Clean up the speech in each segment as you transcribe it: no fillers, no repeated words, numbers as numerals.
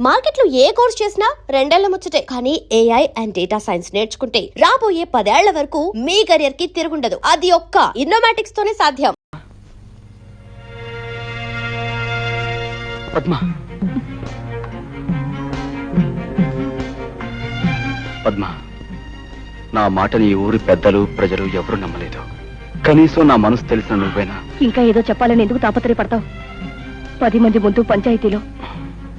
మార్కెట్లో ఏ కోర్స్ చేసినా రెండేళ్ల ముచ్చటే. కానీ ఏఐ అండ్ డేటా సైన్స్ నేర్చుకుంటే రాబోయే 10 ఏళ్ల వరకు మీ కెరియర్ కి తిరుగుండదు. అది ఒక్క ఇన్నోమాటిక్స్ తోనే సాధ్యం. పద్మ, నా మాటని ఈ ఊరి పెద్దలు ప్రజలు ఎవరు నమ్మలేదు. కనీసం నా మనసు తెలిసిన నువ్వేనా? ఇంకా ఏదో చెప్పాలని ఎందుకు తాపత్రయపడతావు? 10 మంది ముందు పంచాయతీలో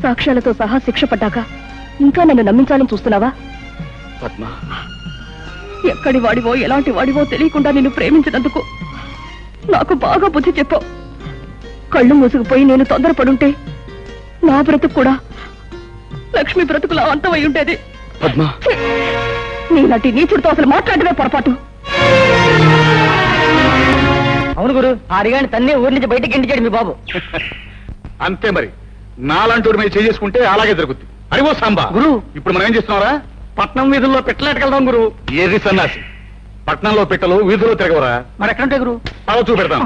సాక్ష్యాలతో సహా శిక్ష పడ్డాక ఇంకా నన్ను నమ్మించాలని చూస్తున్నావా? పద్మ, ఎక్కడి వాడివో ఎలాంటి వాడివో తెలియకుండా నిన్ను ప్రేమించినందుకు నాకు బాగా బుద్ధి చెప్పావు. కళ్ళు మూసుకుపోయి నేను తొందరపడుంటే నా బ్రతుకు కూడా లక్ష్మి బ్రతుకులా అంతమై ఉండేది. పద్మ, నీలాంటి నీచుడితో అసలు మాట్లాడమే పొరపాటు. అవును గురు, ఆ అడిగాని తన్నే ఊరి నుంచి బయటకి గెంటించాడు మీ బాబు. అంతే మరి, నాలాంటి మీద చేసుకుంటే అలాగే జరుగుద్ది. అడిగో సాంబా గురు, ఇప్పుడు మనం ఏం చేస్తున్నారా? పట్నం వీధుల్లో పెట్టలేటకెళ్దాం గురు. ఏది సన్నాసి, పట్నంలో పెట్టలు వీధిలో తిరగవరా? మరి ఎక్కడుంటాయి గురు? అలా చూపెడతాను.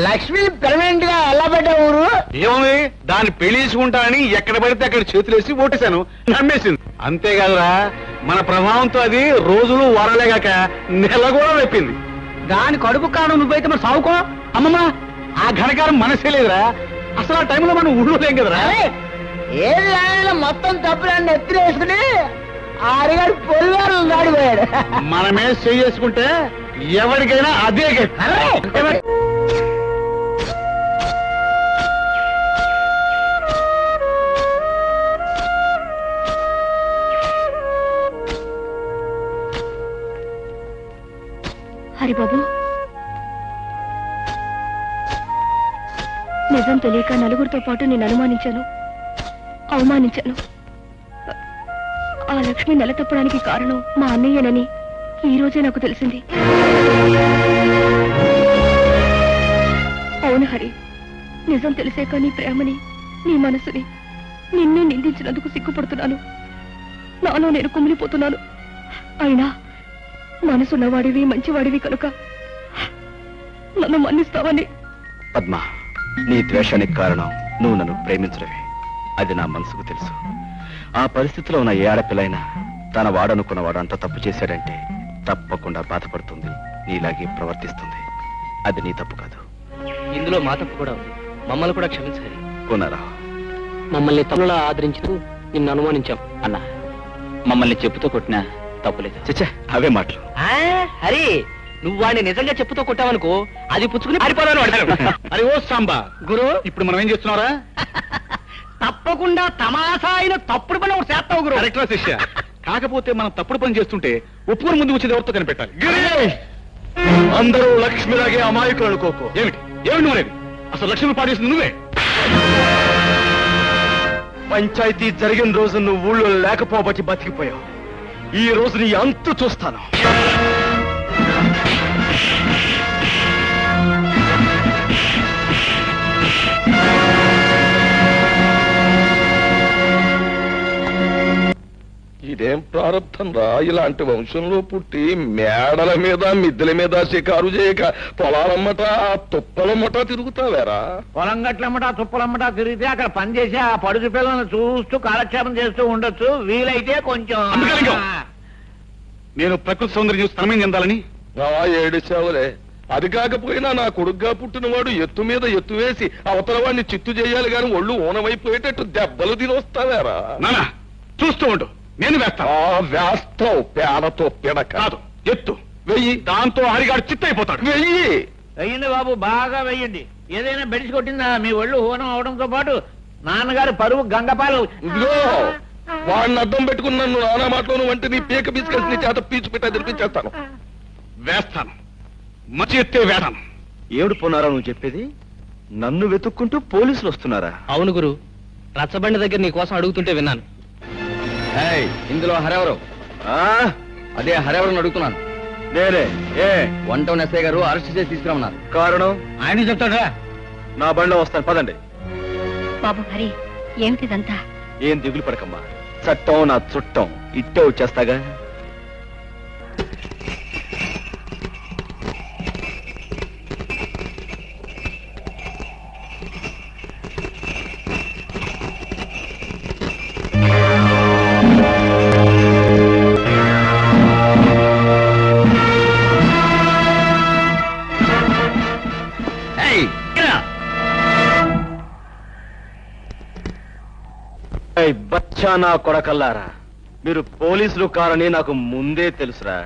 లక్ష్మి పెర్మనెంట్ గా ఎలా పెట్టా ఊరు? ఏముంది, దాన్ని పెళ్లించుకుంటానని ఎక్కడ పడితే అక్కడ చేతులేసి ఓటేశాను, నమ్మేసింది. అంతేకాదురా, మన ప్రభావంతో అది రోజులు వారాలేగాక నెల కూడా వెప్పింది. దాని కడుపు కాను నువ్వైతే మరి సావుకో. అమ్మమ్మ, ఆ ఘనకారం మనసే లేదురా. అసలు ఆ టైంలో మనం ఊళ్ళో లేం కదరా. ఏది మొత్తం తప్పులన్నీ ఎత్తున వేసుకుని ఆ అడిగాడు పొలివారు దాడిపోయాడు. మనమే చేసుకుంటే ఎవరికైనా అదే గతి. హరిబాబు, నిజం తెలియక నలుగురితో పాటు నేను అనుమానించాను, అవమానించాను. ఆ లక్ష్మి నెల తప్పడానికి కారణం మా అన్నయ్యనని ఈ రోజే నాకు తెలిసింది. అవును హరి, నిజం తెలిసాక నీ ప్రేమని, నీ మనసుని, నిన్నే నిందించినందుకు సిగ్గుపడుతున్నాను. నాలో నేను కుమిలిపోతున్నాను. అయినా మనసున్నవాడివి, మంచివాడివి కనుక నన్ను మన్నిస్తావని. పద్మ, నీ ద్వేషానికి కారణం నువ్వు నన్ను ప్రేమించడమే. అది నా మనసుకు తెలుసు. ఆ పరిస్థితిలో ఉన్న ఏ ఆడపిల్లైనా తన వాడనుకున్నవాడు అంత తప్పు చేశాడంటే తప్పకుండా బాధపడుతుంది, నీలాగే ప్రవర్తిస్తుంది. అది నీ తప్పు కాదు. ఇందులో మా తప్పు కూడా ఉంది. మమ్మల్ని కూడా క్షమించాలి. కొనరా, మమ్మల్ని తమ్ములా ఆదరించు నిన్ను అనుమానించాం అన్నా. మమ్మల్ని చెప్పుతో కొట్టినా తప్పులేదు. చచ్చా, అవే మాటలు. హరి, నువ్వు వాడిని నిజంగా చెప్పుతో కొట్టావనుకో, అది పుచ్చుకుని పారిపోదాను వాడు. అరే ఓ సాంబా గురు, ఇప్పుడు మనం ఏం చేస్తున్నారా? తప్పకుండా తమాషా అయిన తప్పుడు పని ఒకటి చేస్తావు గురు. కరెక్ట్రా శిష్య. కాకపోతే మనం తప్పుడు పని చేస్తుంటే ఒప్పుకొని ముందు వచ్చేది ఎవరితో కనిపెట్టాలి. అందరూ లక్ష్మిలాగే అమాయకులు అనుకోకు. ఏమిటి ఏమిటి నువ్వు అనేది? అసలు లక్ష్మి పాడేసింది నువ్వే. పంచాయతీ జరిగిన రోజు నువ్వు ఊళ్ళో లేకపోబట్టి బతికిపోయావు. ఈ రోజు నీ అంతు చూస్తాను. ఇదేం ప్రారంభం రా, ఇలాంటి వంశంలో పుట్టి మేడల మీద మిద్దెల మీద షికారు చేయక పొలాలమ్మట తుప్పలమ్మట తిరుగుతావేరా? పొలం గట్లమ్మట తుప్పలమ్మట తిరిగితే అక్కడ పని చేసి ఆ పడుచు పిల్లలను చూస్తూ కాలక్షేపం చేస్తూ ఉండొచ్చు. వీలైతే కొంచెం నేను ప్రకృతి సౌందర్యం చూసి తనమేం చెందాలని ఏడిచావులే. అది కాకపోయినా నా కొడుగ్గా పుట్టినవాడు ఎత్తు మీద ఎత్తు వేసి అవతల వాడిని చిత్తు చేయాలి గాని ఒళ్ళు ఊనమైపోయేటట్టు దెబ్బలు తినొస్తావేరా? నానా చూస్తూ ఉండు, నేను వేస్తాను. వేస్తావు పేడతో పిడక. కాదు, ఎత్తు వెయ్యి, దాంతో హరిగాడు చిత్తైపోతాడు. వెయ్యి వెయ్యండి బాబు, బాగా వెయ్యండి. ఏదైనా బెడిసి కొట్టిందా మీ ఒళ్ళు హోనం అవడంతో పాటు నాన్నగారు పరువు గంగపాలు. ఇదిగో వాడిని అడ్డం పెట్టుకుని నన్ను నానా మాటలోను వంటి నీ పీక బీసుకెళ్ళి నీ చేత పీచు పెట్టా తినిపించేస్తాను. వేస్తాను, మంచి ఎత్తే వేస్తాను. ఏడు పోనారా నువ్వు చెప్పేది? నన్ను వెతుక్కుంటూ పోలీసులు వస్తున్నారా? అవును గురు, రచ్చబండి దగ్గర నీ కోసం అడుగుతుంటే విన్నాను. ఇందులో హరెవరు? అదే హరెవరని అడుగుతున్నాను. నేనే. ఏ 1 ఎస్ఐ గారు అరెస్ట్ చేసి తీసుకురమ్మన్నారు. కారణం ఆయన చెప్తాడా? నా బండిలో వస్తాను, పదండి. బాబు హరి, ఏమిటిదంతా? ఏం దిగులు పడకమ్మా, చట్టం నా చుట్టం, ఇట్టే వచ్చేస్తాగా. బచ్చా నా కొడకల్లారా, మీరు పోలీసులు కారని నాకు ముందే తెలుసురా.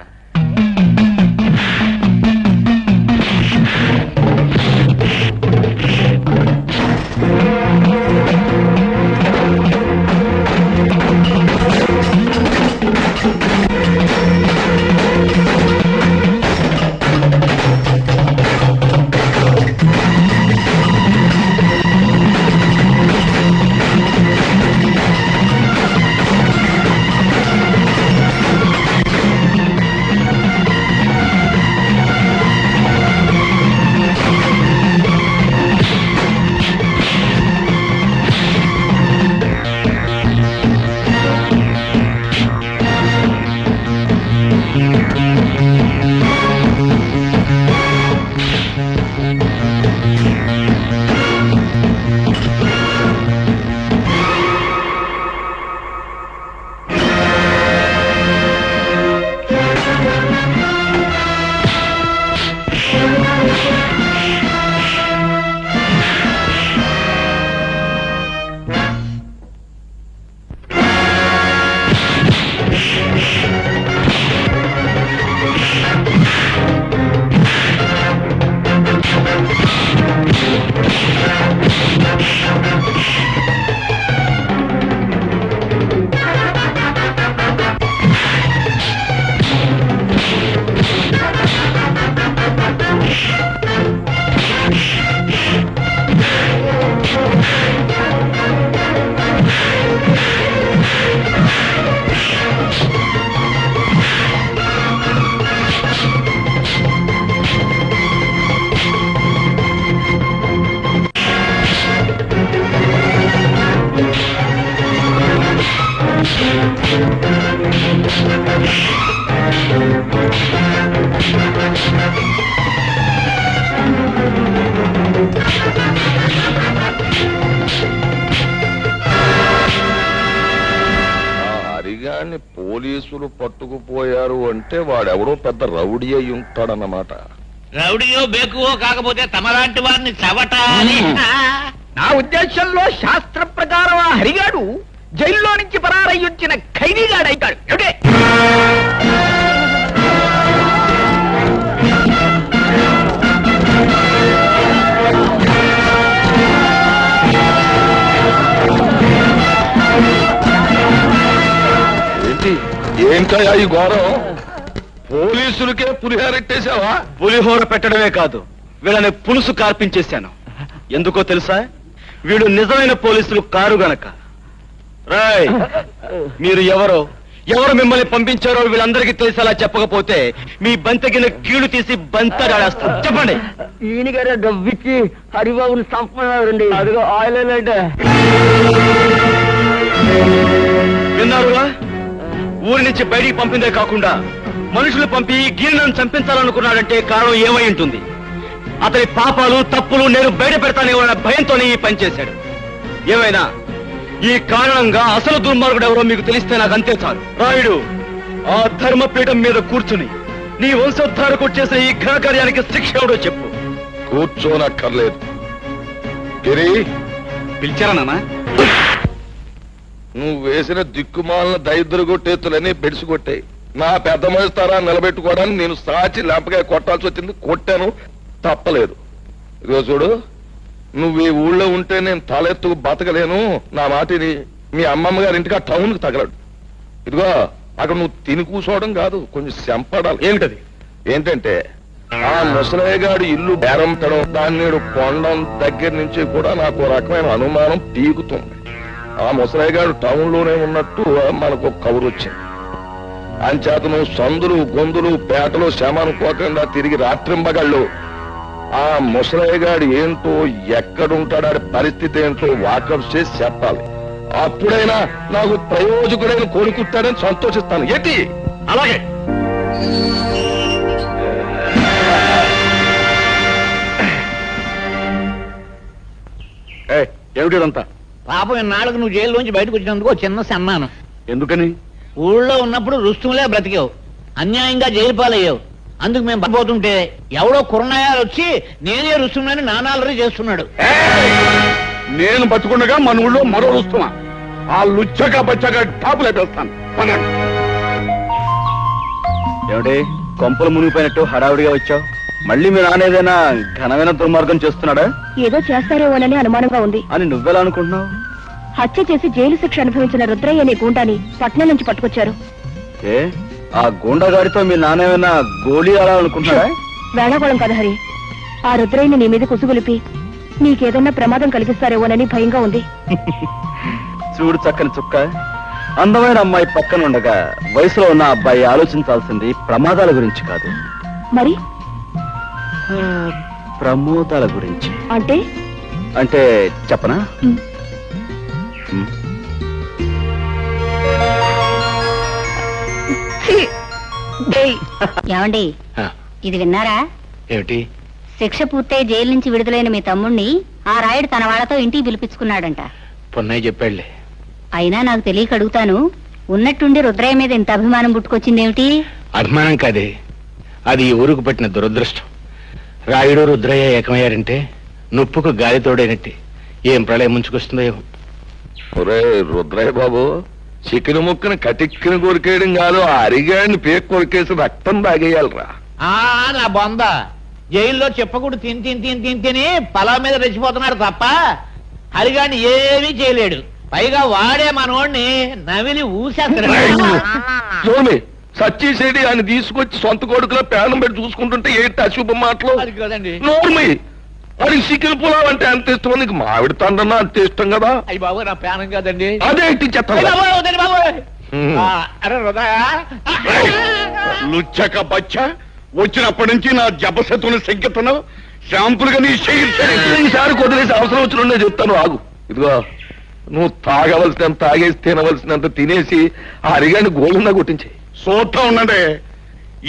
హరిగాన్ని పోలీసులు పట్టుకుపోయారు అంటే వాడెవడో పెద్ద రౌడీ అయి ఉంటాడన్నమాట. రౌడీయో బేకువో కాకపోతే తమలాంటి వారిని చవటాలి. నా ఉద్దేశంలో శాస్త్ర ప్రకారం ఆ హరిగాడు జైల్లో నుంచి పరారయ్యొచ్చిన ఖైదీగాడైతాడు. ఏమిటే ఏంటయ్యా ఈ ఘోరం? పోలీసులకే పులిహోరెట్టేశావా? పులిహోర పెట్టడమే కాదు, వీళ్ళని పులుసు కార్పించేశాను. ఎందుకో తెలుసా? వీళ్ళు నిజమైన పోలీసులు కారు గనక. రాయ్, మీరు ఎవరు మిమ్మల్ని పంపించారో వీళ్ళందరికీ తెలిసేలా చెప్పకపోతే మీ బంతగిన కీళ్లు తీసి బంతడాడేస్తాను. చెప్పండి. ఈయన గారే డబ్బిచ్చి హరిబాబుని సంపన్నారండి. అదిగో ఆయిల్ అంటే విన్నారుగా? ఊరి నుంచి బయటికి పంపిందే కాకుండా మనుషులు పంపి గీర్ణను చంపించాలనుకున్నాడంటే కారణం ఏమై ఉంటుంది? అతని పాపాలు తప్పులు నేను బయట పెడతానేమన్న భయంతోనే ఈ పని చేశాడు. ఏమైనా ఈ కారణంగా అసలు దుర్మార్గుడు ఎవరో మీకు తెలిస్తే నాకు అంతే చాలు. రాయుడు, ఆ ధర్మపీఠం మీద కూర్చుని నీ వంశోద్ధారకు చేసిన ఈ ఘనకార్యానికి శిక్ష ఎవడో చెప్పు. కూర్చోనక్కర్లేదు. గిరి, పిలిచారా నాన్న? నువ్వు వేసిన దిక్కుమాలిన దైద్ర కొట్టేతులని బెడిసికొట్టాయి. నా పెద్ద మనిస్తారా నిలబెట్టుకోవడానికి నేను సాచి లేపగా కొట్టాల్సి వచ్చింది. కొట్టాను, తప్పలేదు. ఇదిగో చూడు, నువ్వు ఈ ఊళ్ళో ఉంటే నేను తలెత్తుకు బతకలేను. నా మాటిని మీ అమ్మమ్మ గారి ఇంటికి ఆ టౌన్కి తగలడు. ఇదిగో అక్కడ నువ్వు తిని కూర్చోవడం కాదు, కొంచెం చెంపడాలి. ఏమిటది? ఏంటంటే ఆ ముసలయ్యగాడు ఇల్లు బేరంపడం, దాన్ని పొండం దగ్గర నుంచి కూడా నాకు రకమైన అనుమానం పీకుతుంది. ఆ ముసలయ్యగాడు టౌన్ లోనే ఉన్నట్టు మనకు కబురు వచ్చింది. అంచేత నువ్వు సందులు గొంతులు పేటలు శమనుకోకుండా తిరిగి రాత్రింబగళ్ళు ఆ ముసలయ్యగాడు ఏంటో ఎక్కడుంటాడు పరిస్థితి ఏంటో వాకప్ చేసి చెప్పాలి. అప్పుడైనా నాకు ప్రయోజకుడైన కోరుకుంటాడని సంతోషిస్తాను. ఏంటి? అలాగే. ఏమిటిదంతా? పాపం ఇన్నాళ్ళకు నువ్వు జైల్లోంచి బయటకు వచ్చినందుకు చిన్న సన్మానం. ఎందుకని? ఊళ్ళో ఉన్నప్పుడు రుస్తుములే బ్రతికావు, అన్యాయంగా జైలు పాలయ్యావు. అందుకు మేము పడిపోతుంటే ఎవడో కుర్రనాయాలు వచ్చి నేనే రుస్తుమని నానాలరీ చేస్తున్నాడు. నేను బతుకుండగా మన ఊళ్ళో మరో రుస్తుమా? ఆ లుచ్చగా బచ్చగా టాపు లేపేస్తాను. పదండి. ఏమిటి కొంపలు మునిగిపోయినట్టు హడావుడిగా వచ్చావు? మళ్ళీ మీ నాన్న ఏదైనా ఘనమైన దుర్మార్గం చేస్తున్నాడా ఏదో చేస్తారేమోనని అనుమానంగా ఉంది. అని నువ్వెలా అనుకుంటున్నావు? హత్య చేసి జైలు శిక్ష అనుభవించిన రుద్రయ్య అనే గూండాని పట్నం నుంచి పట్టుకొచ్చారు. ఏ ఆ గూండాగాడితో మీ నాన్న ఏమైనా గోళీ ఆడాలనుకుంటున్నాడా? వేళాకోళం కదా హరి. ఆ రుద్రయ్యని నీ మీద కుసుగులిపి నీకేదన్నా ప్రమాదం కలిగిస్తారేమోనని భయంగా ఉంది. చూడు చక్కని చుక్క, అందమైన అమ్మాయి పక్కన ఉండగా వయసులో ఉన్న అబ్బాయి ఆలోచించాల్సింది ప్రమాదాల గురించి కాదు, మరి ప్రమోదాల గురించి. అంటే అంటే చెప్పనా? ఏమండి ఇది విన్నారా? ఏమిటి? శిక్ష పూర్తయి జైలు నుంచి విడుదలైన మీ తమ్ముణ్ణి ఆ రాయుడు తన వాళ్ళతో ఇంటికి పిలిపించుకున్నాడంట. పొన్నయ్య చెప్పాడులే. అయినా నాకు తెలియక అడుగుతాను, ఉన్నట్టుండి రుద్రయ్య మీద ఇంత అభిమానం పుట్టుకొచ్చిందేమిటి? అభిమానం కాదే, అది ఈ ఊరుకు పట్టిన దురదృష్టం. రాయుడు రుద్రయ్య ఏకమయ్యారంటే నొప్పుకు గాలి తోడైనట్టే. ఏం ప్రళయం ముంచుకొస్తుందో ఏమో. ఒరే రుద్రయ్య బాబు, చికెన్ ముక్కను కటిక్కిన కొరికేయడం కాదు, ఆ అరిగాడిని పేక్ కొరికేసి రక్తం తాగేయాలరా. నా బొంద జైల్లో చెప్పకూడదు తిని పొలం మీద రెచ్చిపోతున్నాడు తప్ప హరిగాని ఏమీ చేయలేడు. పైగా వాడే మనోడిని నవిలి ఊసేస్తాడు. సచ్చిసేడి ఆయన తీసుకొచ్చి సొంత కొడుకులో పేనం పెట్టి చూసుకుంటుంటే ఏంటి అశుభం మాటలు? అది కదండి. నోర్మి అది చికెన్ పులావ్ అంటే అంత ఇష్టం, నీకు మామిడి తండ్రన్నా అంత ఇష్టం కదా. అయ్యి బాబు నా పేనం కదండి. అదేంటి చెత్త అరే హృదయ లుచ్చక బచ్చ, వచ్చినప్పటి నుంచి నా జపశతుని సంకెత్తను శాంపుల్గా నీ ఈసారి వదిలేసి అవసరం వచ్చిన చెప్తాను, ఆగు. ఇదిగో నువ్వు తాగవలసినంత తాగేసి తినవలసినంత తినేసి ఆ అరిగాని గోళంగా కొట్టించే. చూస్తా ఉండండి,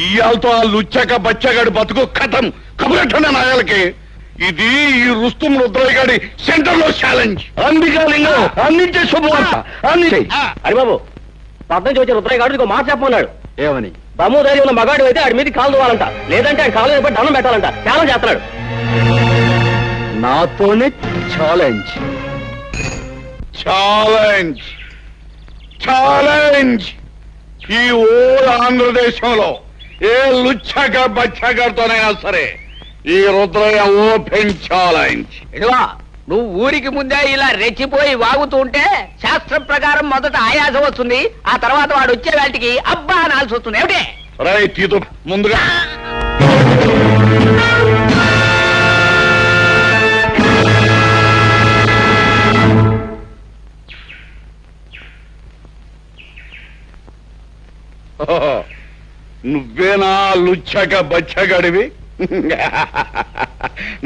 ఇయాలతో ఆ లుచ్చక బచ్చగాడి బతుకు కథం కబురెట్టండి నాయాలకి. ఇది ఈ రుస్తుం రుద్రయ్య గారి సెంటర్ లో ఛాలెంజ్. అందికాలింగం అందించే శుభవార్త అందించే. హరిబాబు, పద్నం వచ్చే రుద్రయ్య గారు ఇంకో మాట చెప్పమన్నాడు. ఏమని? దమ్ము ధైర్యం ఉన్న మగాడు అయితే ఆడి మీద కాలు దువ్వాలంట, లేదంటే ఆయన కాలు మీద దండం పెట్టాలంట. ఛాలెంజ్ చేస్తున్నాడు. నాతోనే ఛాలెంజ్. Challenge challenge. ఈ ఓల్ ఆంధ్రదేశంలో ఏ లుచ్చక బచ్చగారితోనైనా సరే ఈ రుద్రయ్య ఓపెన్ ఛాలెంజ్. ఇదిగో నువ్వు ఊరికి ముందే ఇలా రెచ్చిపోయి వాగుతూ ఉంటే శాస్త్రం ప్రకారం మొదట ఆయాసం వస్తుంది, ఆ తర్వాత వాడు వచ్చే వాటికి అబ్బా అనాల్సి వస్తుంది. ఏమిటి రైట్, ఇది ముందుగా నువ్వేనా లుచ్చక బచ్చగడివి?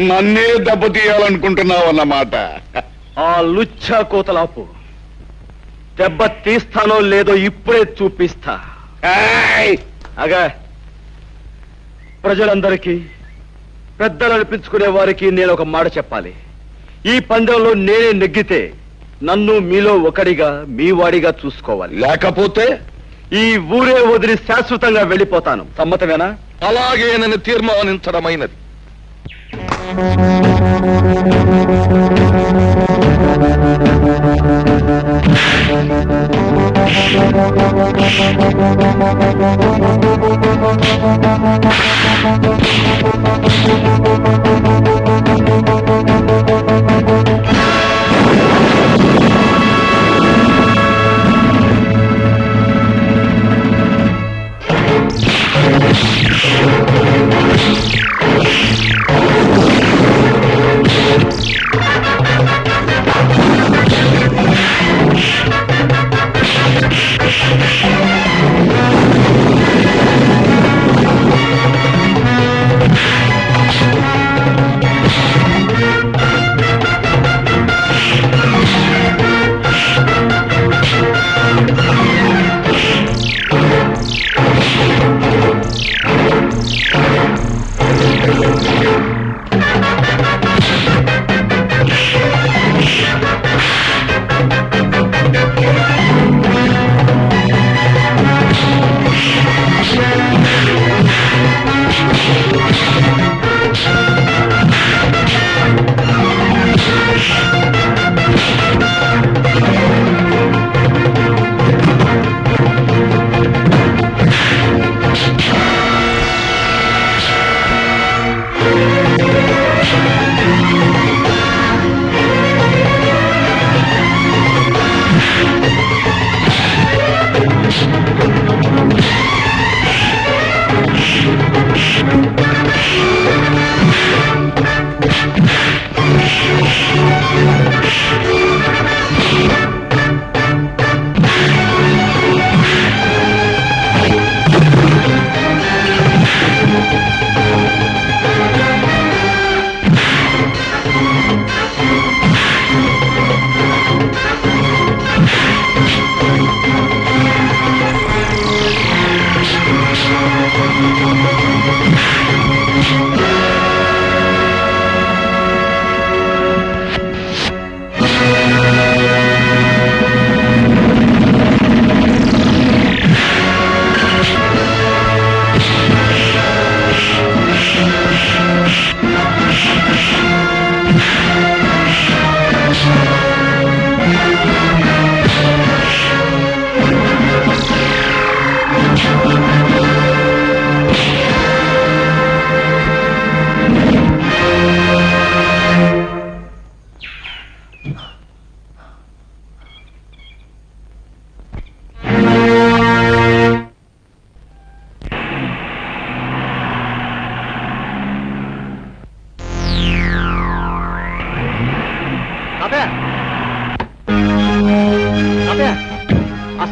నన్నే దెబ్బతీయాలనుకుంటున్నావు అన్నమాట. ఆ లుచ్చ కోతలాపు, దెబ్బ తీస్తానో లేదో ఇప్పుడే చూపిస్తా. అగా ప్రజలందరికీ, పెద్దలు అనిపించుకునే వారికి నేను ఒక మాట చెప్పాలి. ఈ పందెంలో నేనే నెగ్గితే నన్ను మీలో ఒకడిగా, మీ వాడిగా చూసుకోవాలి. లేకపోతే ఈ ఊరే వదిలి శాశ్వతంగా వెళ్ళిపోతాను. సమ్మతమేనా? అలాగే నన్ను తీర్మానించడమైనది.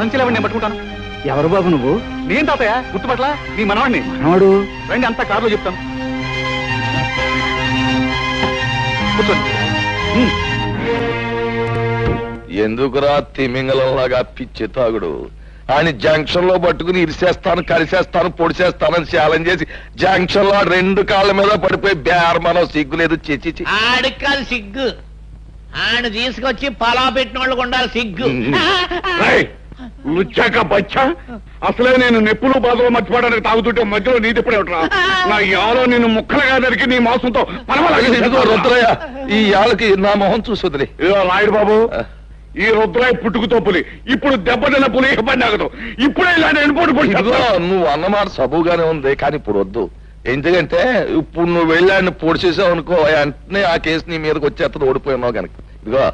సంచిలో ఎవరిని నేను పట్టుకుంటాను. ఎవరు బాబు నువ్వు? నేను తాతయ్య, గుర్తుపట్ల నీ మనవాడిని. మనవాడు? రండి, అంతా కారులో చెప్తాను. కూర్చోండి. ఎందుకురా తిమింగలంలాగా పిచ్చి తాగుడు? ఆయన జంక్షన్ లో పట్టుకుని ఇరిసేస్తాను, కలిసేస్తాను, పొడిచేస్తానని ఛాలెంజ్ చేసి జంక్షన్ లో 2 కాళ్ళ మీద పడిపోయి బేరమనం సిగ్గులేదు. చిచి ఆడికి కాదు సిగ్గు, ఆయన తీసుకొచ్చి పలా పెట్టిన వాళ్ళకు ఉండాలి సిగ్గు. లుచ్చాక బచ్చా, అసలే నేను నెప్పులు బాధలు మర్చిపోవడానికి తాగుతుంటే మధ్యలో నీ తిప్పుడే ఉంటా. నా యాలో నిన్ను ముక్కలుగా నరికి నీ మాంసంతో రుద్రయ్య, ఈ యాళ్ళకి నా మొహం చూసుదిలే. రాయుడు బాబు, ఈ రుద్రయ్య పుట్టుకుతో పులి, ఇప్పుడు దెబ్బతిన్న పులి ఇబ్బంది ఆగదు. ఇప్పుడే ఇలా నేను నువ్వు అన్నమాట సబుగానే ఉంది, కానీ ఇప్పుడు వద్దు. ఎందుకంటే ఇప్పుడు నువ్వు వెళ్ళాన్ని పొడి చేసావు అనుకో, వెంటనే ఆ కేసు నీ మీదకి వచ్చేస్తుంది, ఓడిపోయినావు కనుక. ఇదిగో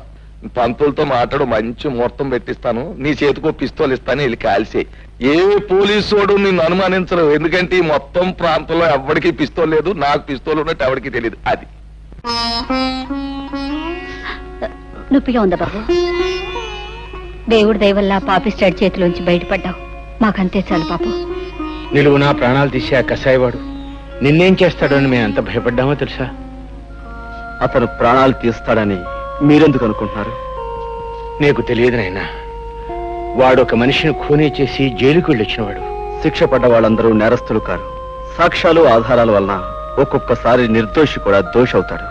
పంతులతో మాట్లాడు, మంచి ముహూర్తం పెట్టిస్తాను, నీ చేతికో పిస్తోల్ ఇస్తాను, వెళ్ళి కాల్సే. ఏ పోలీసోడు నిన్ను అనుమానించరు, ఎందుకంటే ఈ మొత్తం ప్రాంతంలో ఎవరికి పిస్తోల్ లేదు, నాకు పిస్తోల్ ఉన్నట్టు ఎవరికి తెలియదు. అది నొప్పిగా ఉందా బాబు? దేవుడి దయ వల్ల పాపిస్టాడ్ చేతిలోంచి బయటపడ్డావు, మాకంతే చాలు పాపు. నిలువు నా ప్రాణాలు తీసే ఆ కసాయివాడు నిన్నేం చేస్తాడని మేము ఎంత భయపడ్డామో తెలుసా? అతను ప్రాణాలు తీస్తాడని మీరెందుకు అనుకుంటున్నారు? నీకు తెలియదు నాయనా, వాడు ఒక మనిషిని ఖూనీ చేసి జైలుకు వెళ్ళొచ్చినవాడు. శిక్ష పడ్డ వాళ్ళందరూ నేరస్తులు కారు. సాక్ష్యాలు ఆధారాల వలన ఒక్కొక్కసారి నిర్దోషి కూడా దోషి అవుతాడు.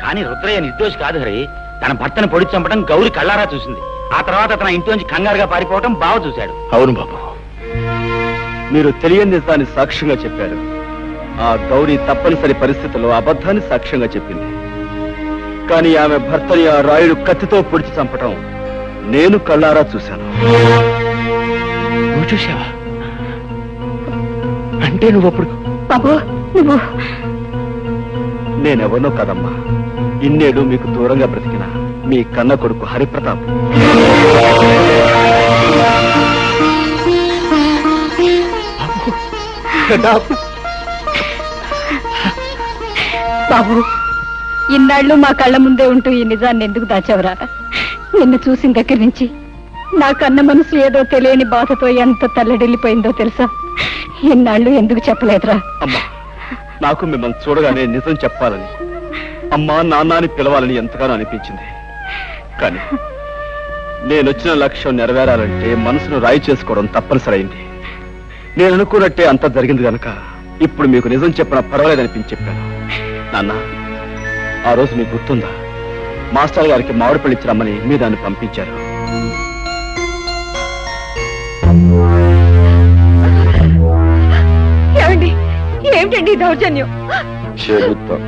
కానీ రుద్రయ్య నిర్దోషి కాదు హరి. తన భర్తను పొడి చంపడం గౌరి కళ్ళారా చూసింది. ఆ తర్వాత తన ఇంట్లోంచి కంగారుగా పారిపోవడం బావ చూశాడు. అవును బాబు, మీరు తెలియని నిజాన్ని సాక్ష్యంగా చెప్పారు. ఆ గౌరీ తప్పనిసరి పరిస్థితుల్లో అబద్ధాన్ని సాక్ష్యంగా చెప్పింది. కానీ ఆమె భర్తని ఆ రాయుడు కత్తితో పొడిచి చంపటం నేను కళ్ళారా చూశాను. నువ్వు చూసావా? అంటే నువ్వు అప్పుడు బాబు నువ్వు నేనెవరినో కదమ్మా, ఇన్నేడు మీకు దూరంగా బ్రతికిన మీ కన్న కొడుకు హరిప్రతాప్. బాబు, ఇన్నాళ్ళు మా కళ్ళ ముందే ఉంటూ ఈ నిజాన్ని ఎందుకు దాచావురా? నిన్ను చూసిన దగ్గర నుంచి నా కన్న మనసు ఏదో తెలియని బాధతో ఎంత తల్లడిల్లిపోయిందో తెలుసా? ఇన్నాళ్ళు ఎందుకు చెప్పలేదురా? అమ్మా, నాకు మిమ్మల్ని చూడగానే నిజం చెప్పాలని, అమ్మా నాన్నని పిలవాలని ఎంతగానో అనిపించింది. కానీ నేనొచ్చిన లక్ష్యం నెరవేరాలంటే మనసును రాయి చేసుకోవడం తప్పనిసరైంది. నేను అనుకున్నట్టే అంత జరిగింది కనుక ఇప్పుడు మీకు నిజం చెప్పినా పర్వాలేదనిపించి చెప్పాను. నాన్న, ఆ రోజు మీకు గుర్తుందా? మాస్టర్ గారికి మామిడి పళ్ళు ఇచ్చి రమ్మని మీ దాన్ని పంపించారు. ఏమండి, ఏమిటండి దౌర్జన్యం? చెబుతాం.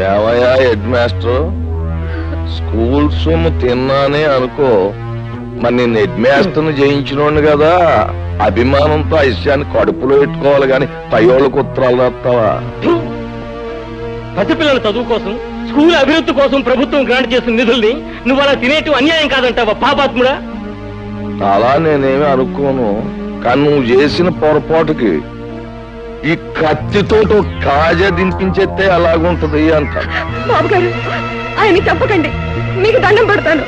ఏమయ్యా హెడ్ మాస్టర్, స్కూల్ సొమ్ము తిన్నానే అనుకో, మరి నేను హెడ్ మాస్టర్ని జయించినోండి కదా, అభిమానంతో ఆ విషయాన్ని కడుపులో పెట్టుకోవాలి గాని పయోళ్ళకు ఉత్తరాలు రాస్తావా? పసిపిల్లల చదువు కోసం, స్కూల్ అభివృద్ధి కోసం ప్రభుత్వం గ్రాంట్ చేసిన నిధుల్ని నువ్వు అలా తినేటు అన్యాయం కాదంటావా పాపాత్ముడా? అలా నేనేమి అనుకోను, కానీ నువ్వు చేసిన పొరపాటుకి ఈ కత్తితో కాజా దింపించేస్తే అలాగుంటది అంట. బాబు గారు, ఆయన చెప్పకండి, మీకు దండం పెడతాను.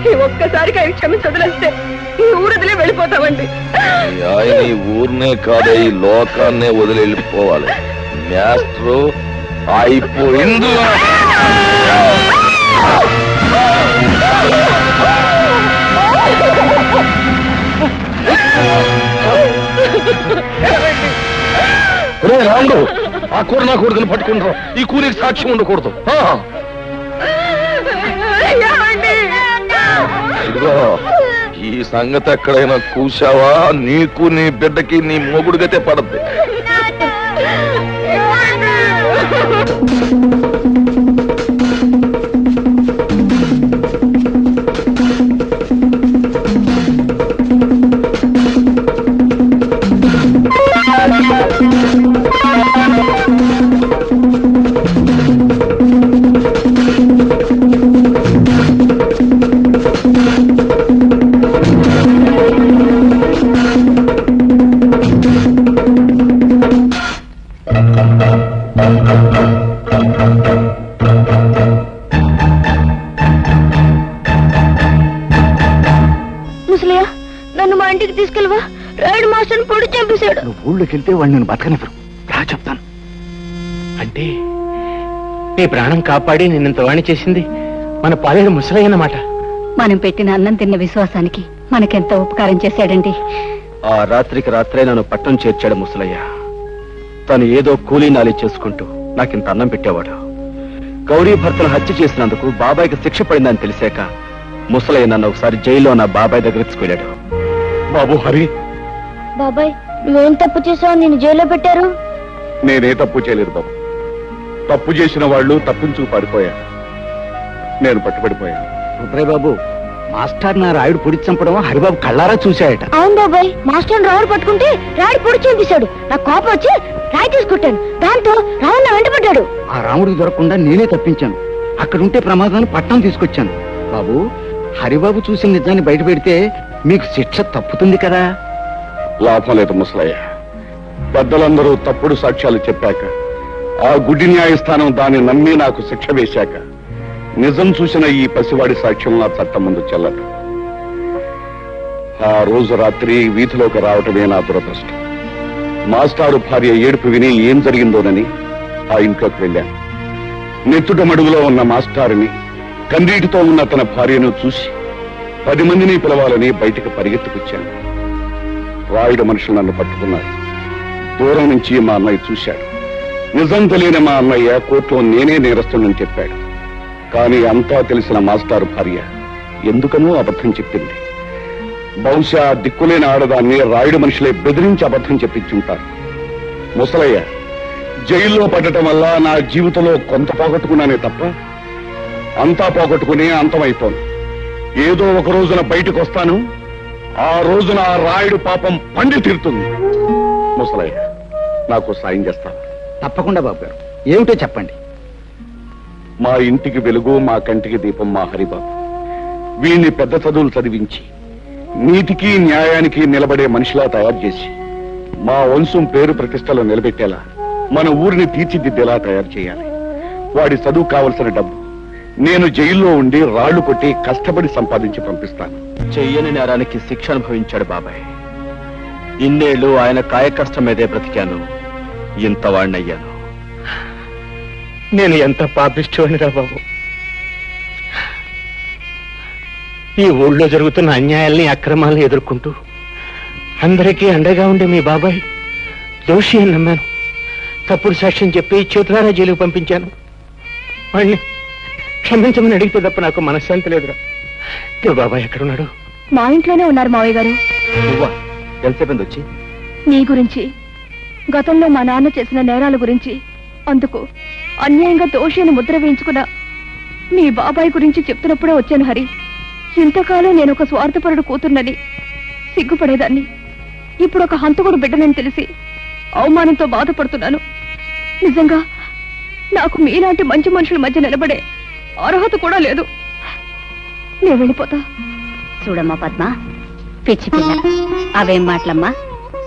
ఈ ఒక్కసారికి ఆయన క్షమించి వదిలేస్తే ఈ ఊరదిలే వెళ్ళిపోతామండి. ఆయన ఈ ఊరినే కాదే, ఈ లోకాన్నే వదిలి వెళ్ళిపోవాలి. మాస్టరు అయిపోయింది. రాముడు, ఆ కూర నా కొడుకుని పట్టుకుంటారు, ఈ కూరికి సాక్ష్యం ఉండకూడదు. ఇదిగో, ఈ సంగతి ఎక్కడైనా కూసావా నీకు నీ బిడ్డకి నీ మొగుడుగతే పడద్దు. ముసలయ్య నన్ను మా ఇంటికి తీసుకెళ్ళవా? రాయుడు మాస్టర్ని పొడి చంపేశాడు. నువ్వు ఊళ్ళోకి వెళ్తే వాడు నేను బతకనివ్వరు. రా చెప్తాను. అంటే నీ ప్రాణం కాపాడి నిన్నంత వాణి చేసింది మన పాలేరు ముసలయ్య అన్నమాట. మనం పెట్టిన అన్నం తిన్న విశ్వాసానికి మనకెంత ఉపకారం చేశాడండి. ఆ రాత్రికి రాత్రే నన్ను పట్టణం చేర్చాడు ముసలయ్య. తను ఏదో కూలీ నాలి చేసుకుంటూ నాకింత అన్నం పెట్టేవాడు. గౌరీ భర్తను హత్య చేసినందుకు బాబాయ్కి శిక్ష పడిందని తెలిసాక ముసలయ్య నన్ను ఒకసారి జైల్లో నా బాబాయ్ దగ్గర తీసుకెళ్ళాడు. బాబు హరి, బాబాయ్ నువ్వేం తప్పు చేసావు? నిన్ను జైల్లో పెట్టారు. నేనే తప్పు చేయలేదు బాబు. తప్పు చేసిన వాళ్ళు తప్పించుకు పారిపోయారు. నేను పట్టుబడిపోయాను. రుద్రయ్య బాబు, మాస్టర్ నా రాయుడు పొడి చంపడం హరిబాబు కళ్ళారా చూశాయట. అవును బాబాయ్, మాస్టర్ రాయుడు పట్టుకుంటే రాయుడు పొడి చంపేశాడు. నాకు కోపం వచ్చి రాయి తీసుకుంటాను. దాంతో రావణ వెంటబడ్డాడు. ఆ రాముడికి దొరకకుండా నేనే తప్పించాను. అక్కడుంటే ప్రమాదాన్ని పట్టణం తీసుకొచ్చాను. బాబు, హరిబాబు చూసిన నిజాన్ని బయట పెడితే మీకు శిక్ష తప్పుతుంది కదా. లాభం లేదు ముసలయ్య. పెద్దలందరూ తప్పుడు సాక్ష్యాలు చెప్పాక, ఆ గుడి న్యాయస్థానం దాన్ని నమ్మి నాకు శిక్ష వేశాక, నిజం చూసిన ఈ పసివాడి సాక్ష్యం నా చట్టం ముందు చెల్లదు. ఆ రోజు రాత్రి వీధిలోకి రావటమే నా దురదృష్టం. మాస్టారు భార్య ఏడుపు విని ఏం జరిగిందోనని ఆ ఇంట్లోకి వెళ్ళాను. నెత్తుట మడుగులో ఉన్న మాస్టారుని, కన్నీటితో ఉన్న తన భార్యను చూసి 10 మందిని పిలవాలని బయటికి పరిగెత్తుకొచ్చాను. రాయుడు మనుషులు నన్ను పట్టుకున్నారు. దూరం నుంచి మా అన్నయ్య చూశాడు. నిజం తెలియని మా అన్నయ్య కోర్టులో నేనే నేరస్తుడని చెప్పాడు. కానీ అంతా తెలిసిన మాస్టారు భార్య ఎందుకనో అబద్ధం చెప్పింది. బహుశా దిక్కులేని ఆడదాన్ని రాయుడు మనుషులే బెదిరించి అబద్ధం చెప్పించుంటారు. ముసలయ్య జైల్లో పడటం వల్ల నా జీవితంలో కొంత పోగొట్టుకున్నానే తప్ప అంతా పోగొట్టుకుని అంతమైపోను. ఏదో ఒక రోజున బయటకు వస్తాను. ఆ రోజున ఆ రాయుడు పాపం పండి తీరుతుంది. ముసలయ్య, నాకు సాయం చేస్తాను. తప్పకుండా బాబు గారు, ఏమిటో చెప్పండి. మా ఇంటికి వెలుగు, మా కంటికి దీపం మా హరిబాబు. వీణ్ణి పెద్ద చదువులు చదివించి నీతికి న్యాయానికి నిలబడే మనిషిలా తయారు చేసి మా వంశం పేరు ప్రతిష్టలు నిలబెట్టేలా మన ఊరిని తీర్చిదిద్దేలా తయారు చేయాలి. వాడి చదువు కావలసిన డబ్బు నేను జైల్లో ఉండి రాళ్లు కొట్టి కష్టపడి సంపాదించి పంపిస్తాను. చెయ్యని నేరానికి శిక్ష అనుభవించాడు బాబాయ్. ఇన్నేళ్లు ఆయన కాయకష్టం మీదే బ్రతికాను. ఇంత వాణ్ణయ్యాను. నేను ఎంత పాపిష్టివాడిరా బాబు. ఈ ఊళ్ళో జరుగుతున్న అన్యాయాల్ని, అక్రమాలను ఎదుర్కొంటూ అందరికీ అండగా ఉండే మీ బాబాయ్ దోషి అని నమ్మాను. తప్పుడు సాక్ష్యం చెప్పి చేతులారా జైలుకు పంపించాను. వాడిని క్షమించమని అడిగితే తప్ప నాకు మనశ్శాంతి లేదురా. మీ బాబాయ్ ఎక్కడున్నాడు? మా ఇంట్లోనే ఉన్నారు మావయ్య గారు. నువ్వా? ఎంతసేపు వచ్చి? నీ గురించి, గతంలో మా నాన్న చేసిన నేరాల గురించి, అందుకు అన్యాయంగా దోషి అని ముద్ర వేయించుకున్న మీ బాబాయ్ గురించి చెప్తున్నప్పుడే వచ్చాను హరి. ఇంతకాలం నేను ఒక స్వార్థపరుడు కూతుర్నని సిగ్గుపడేదాన్ని. ఇప్పుడు ఒక హంతకుడు బిడ్డనని తెలిసి అవమానంతో బాధపడుతున్నాను. నిజంగా నాకు మీలాంటి మంచి మనుషుల మధ్య నిలబడే అర్హత కూడా లేదు. నేను వెళ్ళిపోతా. చూడమ్మా పద్మ, పిచ్చి పిల్ల, అవేం మాటలమ్మా.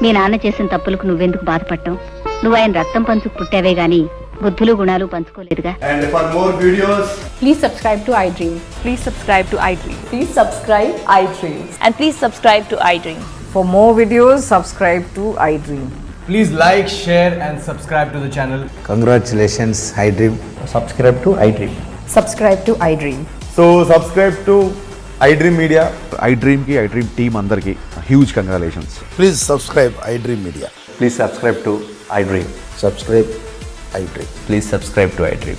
మీ నాన్న చేసిన తప్పులకు నువ్వెందుకు బాధపడటం? నువ్వు ఆయన రక్తం పంచుకు పుట్టావే గాని బుద్ధులు గుణాలు పంచుకోలేదుగా. And for more videos, please subscribe to iDream. Please subscribe to iDream. Please subscribe iDream. And please subscribe to iDream. For more videos, subscribe to iDream. please like, share and subscribe to the channel. Congratulations, iDream. Subscribe to iDream. Subscribe to iDream. So subscribe to iDream Media. iDream ki iDream team andarki huge congratulations. Please subscribe iDream Media. Please subscribe to iDream. Subscribe iDream. Please subscribe to iDream.